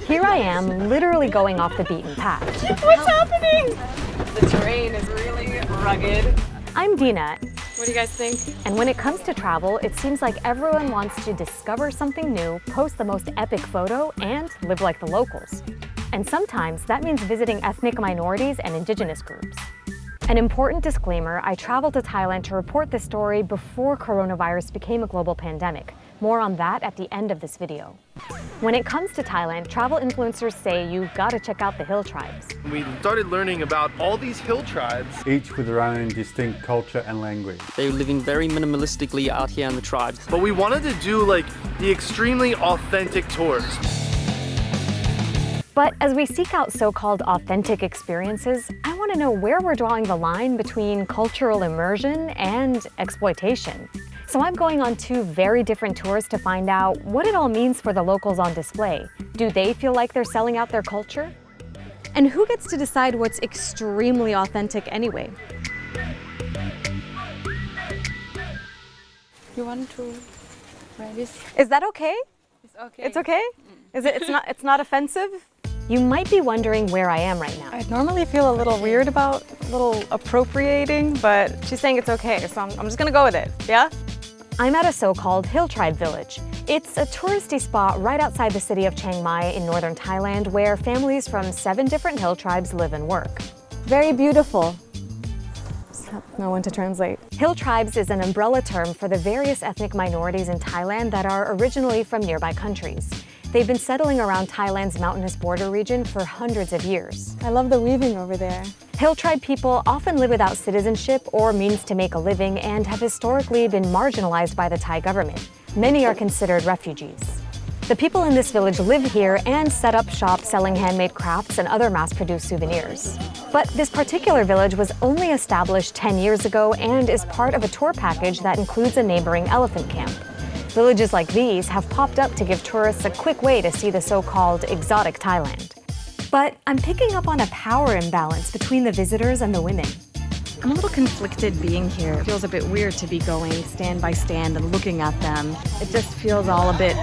Here I am, literally going off the beaten path. What's happening? The terrain is really rugged. I'm Dena. What do you guys think? And when it comes to travel, it seems like everyone wants to discover something new, post the most epic photo, and live like the locals. And sometimes that means visiting ethnic minorities and indigenous groups. An important disclaimer, I traveled to Thailand to report this story before coronavirus became a global pandemic. More on that at the end of this video. When it comes to Thailand, travel influencers say you gotta check out the hill tribes. We started learning about all these hill tribes. Each with their own distinct culture and language. They're living very minimalistically out here in the tribes. But we wanted to do like the extremely authentic tours. But as we seek out so-called authentic experiences, I want to know where we're drawing the line between cultural immersion and exploitation. So I'm going on two very different tours to find out what it all means for the locals on display. Do they feel like they're selling out their culture? And who gets to decide what's extremely authentic anyway? You want to try this? Is that okay? It's okay. It's okay? It's not offensive? You might be wondering where I am right now. I normally feel a little weird about a little appropriating, but she's saying it's okay, so I'm just gonna go with it, yeah? I'm at a so-called hill tribe village. It's a touristy spot right outside the city of Chiang Mai in northern Thailand where families from 7 different hill tribes live and work. Very beautiful. No one to translate. Hill tribes is an umbrella term for the various ethnic minorities in Thailand that are originally from nearby countries. They've been settling around Thailand's mountainous border region for hundreds of years. I love the weaving over there. Hill tribe people often live without citizenship or means to make a living and have historically been marginalized by the Thai government. Many are considered refugees. The people in this village live here and set up shop selling handmade crafts and other mass-produced souvenirs. But this particular village was only established 10 years ago and is part of a tour package that includes a neighboring elephant camp. Villages like these have popped up to give tourists a quick way to see the so-called exotic Thailand. But I'm picking up on a power imbalance between the visitors and the women. I'm a little conflicted being here. It feels a bit weird to be going stand by stand and looking at them. It just feels all a bit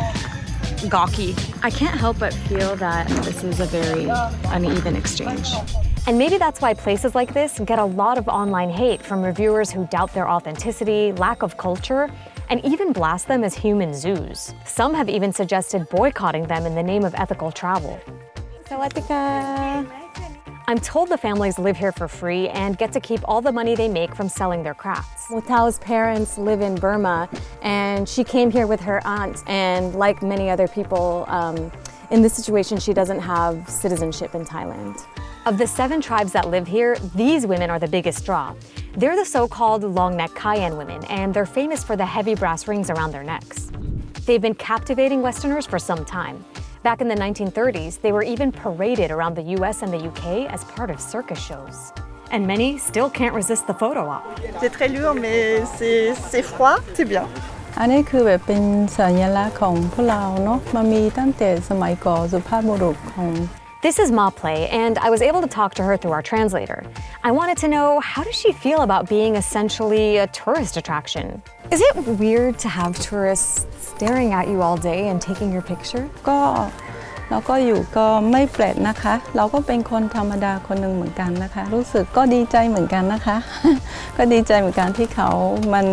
gawky. I can't help but feel that this is a very uneven exchange. And maybe that's why places like this get a lot of online hate from reviewers who doubt their authenticity, lack of culture, and even blast them as human zoos. Some have even suggested boycotting them in the name of ethical travel. Sawadika. I'm told the families live here for free and get to keep all the money they make from selling their crafts. Mutal's parents live in Burma, and she came here with her aunt, and like many other people in this situation, she doesn't have citizenship in Thailand. Of the 7 tribes that live here, these women are the biggest draw. They're the so-called long-neck Kayan women, and they're famous for the heavy brass rings around their necks. They've been captivating Westerners for some time. Back in the 1930s, they were even paraded around the US and the UK as part of circus shows. And many still can't resist the photo op. C'est très lourd, mais c'est froid, c'est bien. อันนี้คือแบบเป็นสัญลักษณ์ของพวกเราเนาะมันมีตั้งแต่สมัยก่อนสุภาพบุรุษของ This is Ma Play, and I was able to talk to her through our translator. I wanted to know, how does she feel about being essentially a tourist attraction? Is it weird to have tourists staring at you all day and taking your picture? ก็เราก็อยู่ก็ไม่แปลกนะคะเราก็เป็นคนธรรมดาคนหนึ่งเหมือนกันนะคะรู้สึกก็ดีใจเหมือนกันนะคะ ก็ดีใจเหมือนกันที่เขามัน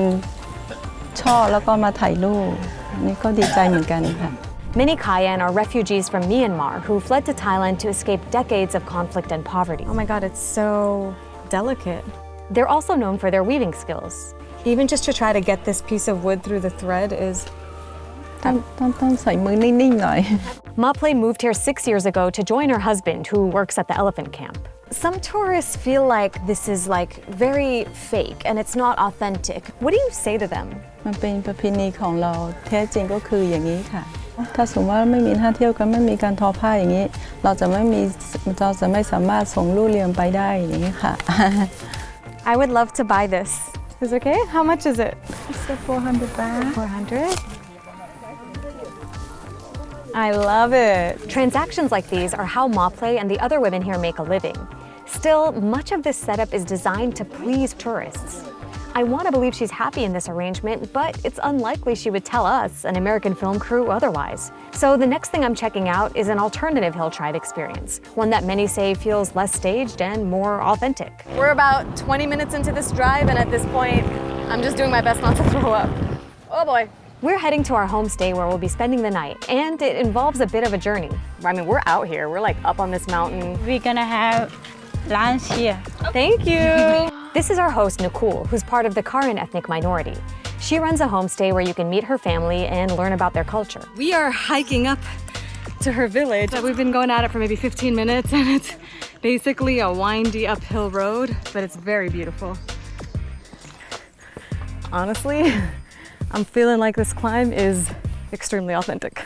ชอบแล้วก็มาถ่ายรูปนี่ก็ดีใจเหมือนกันค่ะ Many Kayan are refugees from Myanmar who fled to Thailand to escape decades of conflict and poverty. Oh my God, it's so delicate. They're also known for their weaving skills. Even just to try to get this piece of wood through the thread is... ต้องใส่มือนิ่งๆหน่อย Ma Play moved here 6 years ago to join her husband, who works at the elephant camp. Some tourists feel like this is like very fake and it's not authentic. What do you say to them? มันเป็นประเพณีของเราแท้จริงก็คืออย่างนี้ค่ะถ้าสมมติว่าไม่มีท่าเที่ยวกันไม่มีการทอผ้าอย่างนี้เราจะไม่สามารถส่งลูกเรียนไปได้อย่างนี้ค่ะ I would love to buy this. Is it okay? How much is it? It's 400 baht. 400? I love it. Transactions like these are how Ma Play and the other women here make a living. Still, much of this setup is designed to please tourists. I want to believe she's happy in this arrangement, but it's unlikely she would tell us, an American film crew, otherwise. So the next thing I'm checking out is an alternative hill tribe experience, one that many say feels less staged and more authentic. We're about 20 minutes into this drive, and at this point, I'm just doing my best not to throw up. Oh boy. We're heading to our homestay where we'll be spending the night, and it involves a bit of a journey. I mean, we're out here. We're like up on this mountain. We're gonna have lunch here. Thank you. This is our host, Nicole, who's part of the Karen ethnic minority. She runs a homestay where you can meet her family and learn about their culture. We are hiking up to her village. We've been going at it for maybe 15 minutes, and it's basically a windy uphill road, but it's very beautiful. Honestly, I'm feeling like this climb is extremely authentic.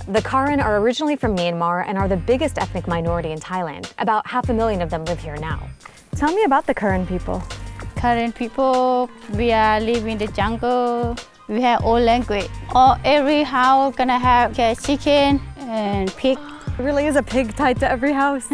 The Karen are originally from Myanmar and are the biggest ethnic minority in Thailand. About 500,000 of them live here now. Tell me about the Karen people. Current people, we are live in the jungle. We have old language. Every house gonna have chicken and pig. There really is a pig tied to every house.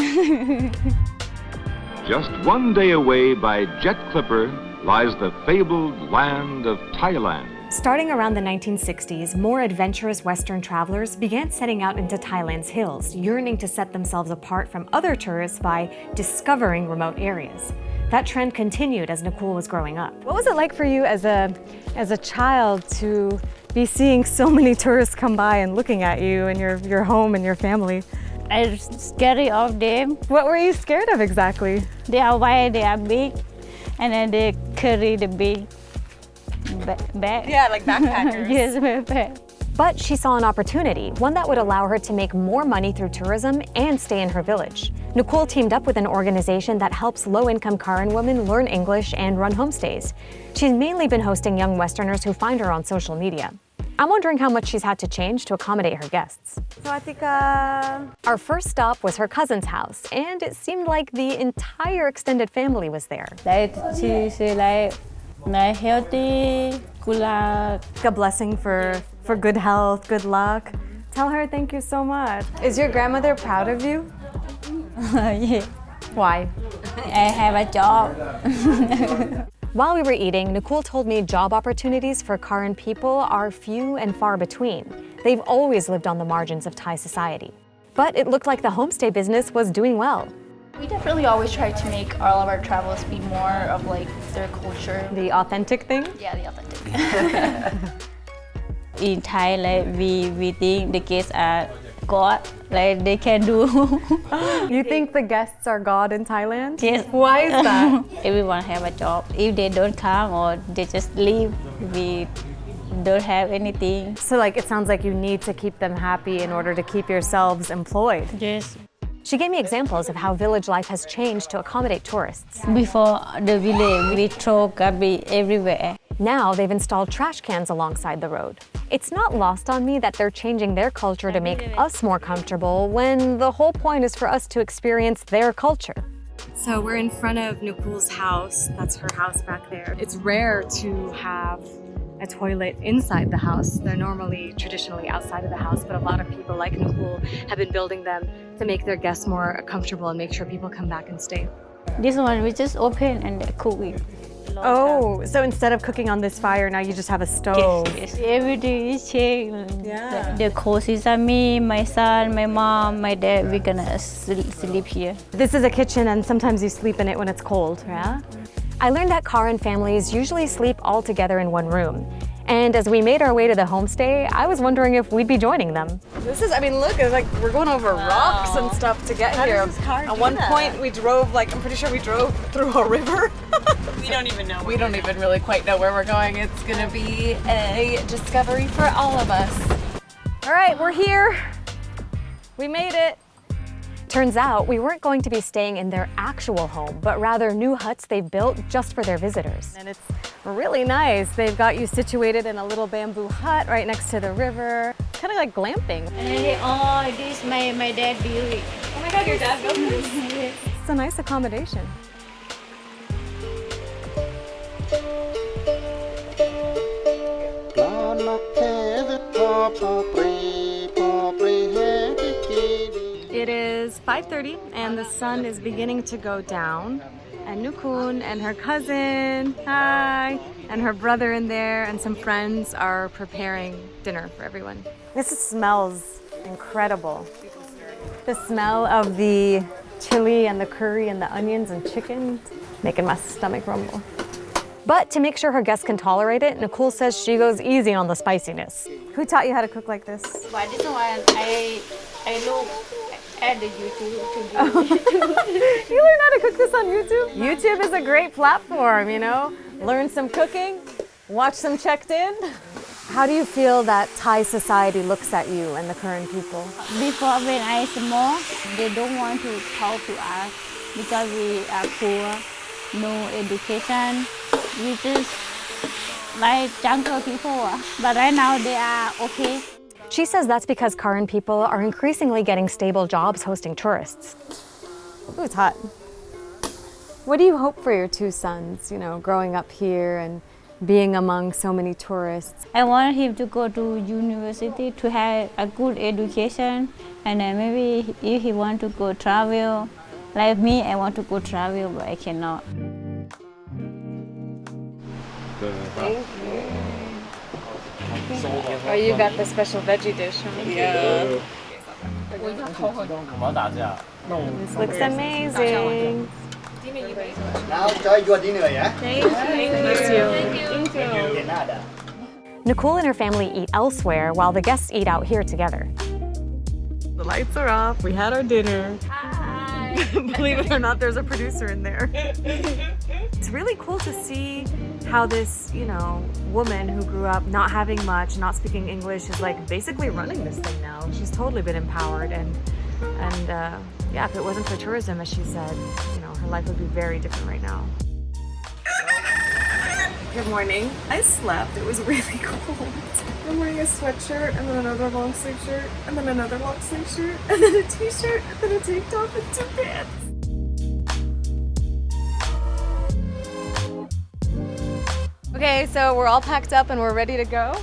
Just one day away by jet clipper lies the fabled land of Thailand. Starting around the 1960s, more adventurous Western travelers began setting out into Thailand's hills, yearning to set themselves apart from other tourists by discovering remote areas. That trend continued as Nicole was growing up. What was it like for you as a child to be seeing so many tourists come by and looking at you and your home and your family? I was scared of them. What were you scared of exactly? They are white, they are big, and then they carry the big bag. Yeah, like backpackers. Yes, backpack. But she saw an opportunity, one that would allow her to make more money through tourism and stay in her village. Nicole teamed up with an organization that helps low-income Karen women learn English and run homestays. She's mainly been hosting young Westerners who find her on social media. I'm wondering how much she's had to change to accommodate her guests. Our first stop was her cousin's house, and it seemed like the entire extended family was there. She's like healthy, good luck. A blessing for good health, good luck. Tell her thank you so much. Is your grandmother proud of you? Yeah. Why? I have a job. While we were eating, Nicole told me job opportunities for Karen people are few and far between. They've always lived on the margins of Thai society. But it looked like the homestay business was doing well. We definitely always try to make all of our travels be more of like their culture. The authentic thing? Yeah, the authentic. In Thailand, we think the guests are God, like they can do. You think the guests are God in Thailand? Yes. Why is that? Everyone have a job. If they don't come or they just leave, we don't have anything. So like it sounds like you need to keep them happy in order to keep yourselves employed. Yes. She gave me examples of how village life has changed to accommodate tourists. Before the village, we throw garbage everywhere. Now they've installed trash cans alongside the road. It's not lost on me that they're changing their culture to make us more comfortable when the whole point is for us to experience their culture. So we're in front of Nukule's house. That's her house back there. It's rare to have a toilet inside the house. They're normally traditionally outside of the house, but a lot of people like Nukule have been building them to make their guests more comfortable and make sure people come back and stay. This one we just open and cook it. Oh, so instead of cooking on this fire, now you just have a stove. Yes. Everything is changed. Yeah. The courses are me, my son, my mom, my dad. We're gonna sleep here. This is a kitchen and sometimes you sleep in it when it's cold, yeah? I learned that Karen families usually sleep all together in one room. And as we made our way to the homestay, I was wondering if we'd be joining them. This is, I mean, look, it's like we're going over rocks and stuff to get here. At one point we drove, like, I'm pretty sure we drove through a river. We don't even know. We don't even really quite know where we're going. It's gonna be a discovery for all of us. All right, we're here. We made it. Turns out we weren't going to be staying in their actual home, but rather new huts they've built just for their visitors. And it's really nice. They've got you situated in a little bamboo hut right next to the river. Kind of like glamping. And this my dad built it. Oh my God, your dad built this? It's a nice accommodation. It is 5:30 and the sun is beginning to go down. And Nukun and her cousin, hi, and her brother in there, and some friends are preparing dinner for everyone. This smells incredible. The smell of the chili and the curry and the onions and chicken, making my stomach rumble. But to make sure her guests can tolerate it, Nicole says she goes easy on the spiciness. Who taught you how to cook like this? By this one, I look at the YouTube to do it. You learn how to cook this on YouTube? YouTube is a great platform, you know? Learn some cooking, watch some Checked In. How do you feel that Thai society looks at you and the current people? Before when I small, they don't want to talk to us because we are poor, no education. We just like jungle people. But right now they are okay. She says that's because Karen people are increasingly getting stable jobs hosting tourists. Ooh, it's hot. What do you hope for your two sons, you know, growing up here and being among so many tourists? I want him to go to university to have a good education, and then maybe if he want to go travel, like me, I want to go travel, but I cannot. Thank you. Oh, you got the special veggie dish, huh? Yeah. This looks amazing. Now enjoy your dinner, yeah? Thank you. Nicole and her family eat elsewhere while the guests eat out here together. The lights are off, we had our dinner. Believe it or not, there's a producer in there. It's really cool to see how this, you know, woman who grew up not having much, not speaking English, is like basically running this thing now. She's totally been empowered, and yeah, if it wasn't for tourism, as she said, you know, her life would be very different right now. Good morning. I slept. It was really cold. I'm wearing a sweatshirt and then another long sleeve shirt and then another long sleeve shirt and then a t-shirt and then a tank top and two pants. Okay, so we're all packed up and we're ready to go.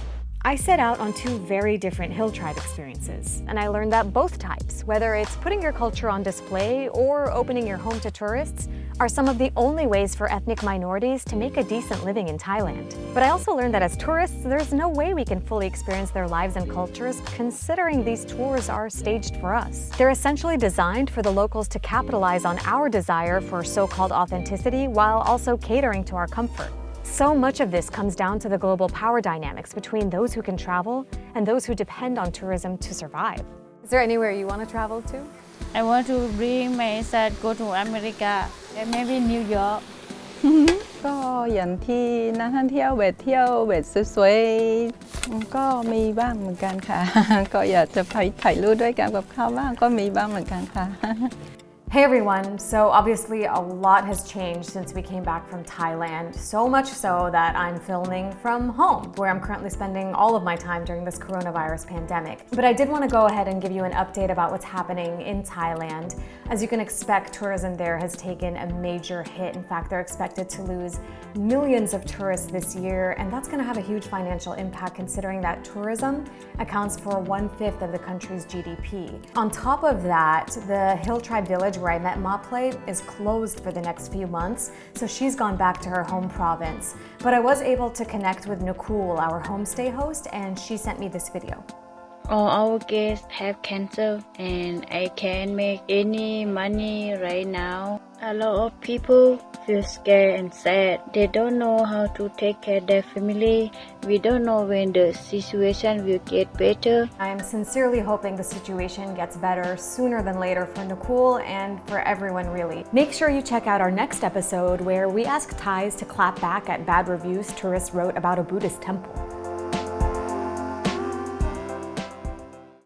I set out on two very different hill tribe experiences, and I learned that both types, whether it's putting your culture on display or opening your home to tourists, are some of the only ways for ethnic minorities to make a decent living in Thailand. But I also learned that as tourists, there's no way we can fully experience their lives and cultures, considering these tours are staged for us. They're essentially designed for the locals to capitalize on our desire for so-called authenticity while also catering to our comfort. So much of this comes down to the global power dynamics between those who can travel and those who depend on tourism to survive. Is there anywhere you want to travel to? I want to bring my son go to America and maybe New York. ก็อย่างที่นักท่องเที่ยวเวทเที่ยวเวทสวยๆก็มีบ้างเหมือนกันค่ะ ก็อยากจะไปถ่ายรูปด้วยกันกับเขาบ้างก็มีบ้างเหมือนกันค่ะ Hey everyone, so obviously a lot has changed since we came back from Thailand, so much so that I'm filming from home, where I'm currently spending all of my time during this coronavirus pandemic. But I did want to go ahead and give you an update about what's happening in Thailand. As you can expect, tourism there has taken a major hit. In fact, they're expected to lose millions of tourists this year, and that's going to have a huge financial impact considering that tourism accounts for 1/5 of the country's GDP. On top of that, the hill tribe village where I met Maple is closed for the next few months, so she's gone back to her home province. But I was able to connect with Nicole, our homestay host, and she sent me this video. All our guests have cancer and I can't make any money right now. A lot of people feel scared and sad. They don't know how to take care of their family. We don't know when the situation will get better. I am sincerely hoping the situation gets better sooner than later for Nicole and for everyone really. Make sure you check out our next episode where we ask Thais to clap back at bad reviews tourists wrote about a Buddhist temple.